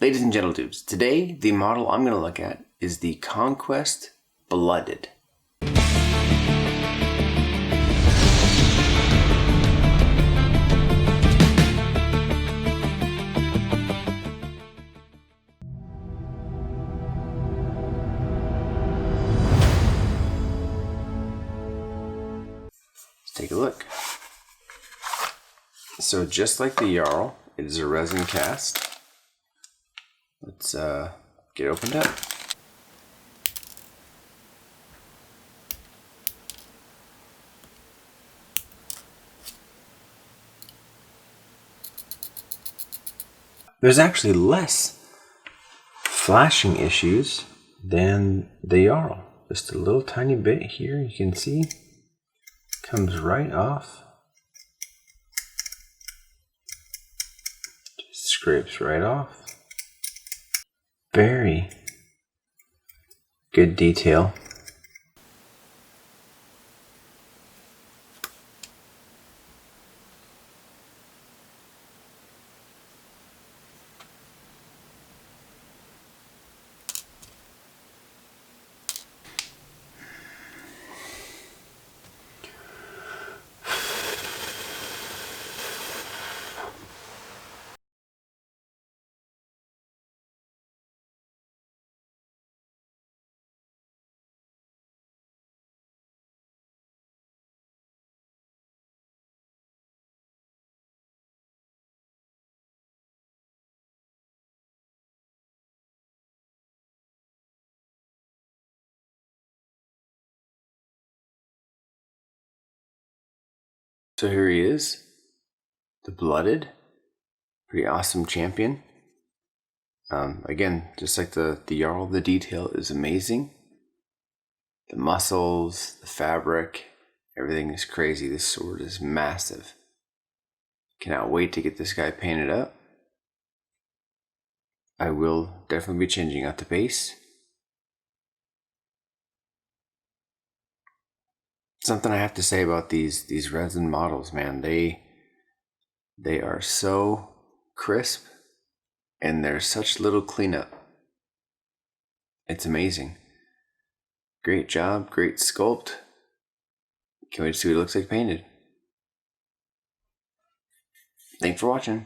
Ladies and gentle dudes, today the model I'm going to look at is the Conquest Blooded. Let's take a look. So just like the Jarl, it is a resin cast. Let's get it opened up. There's actually less flashing issues than the Jarl. Just a little tiny bit here, you can see, comes right off. Just scrapes right off. Very good detail. So here he is, the Blooded, pretty awesome champion. Again, just like the Jarl, the detail is amazing. The muscles, the fabric, everything is crazy. This sword is massive. Cannot wait to get this guy painted up. I will definitely be changing out the base. Something I have to say about these resin models, man, they are so crisp and there's such little cleanup. It's amazing. Great job, great sculpt. Can't wait to see what it looks like painted. Thanks for watching.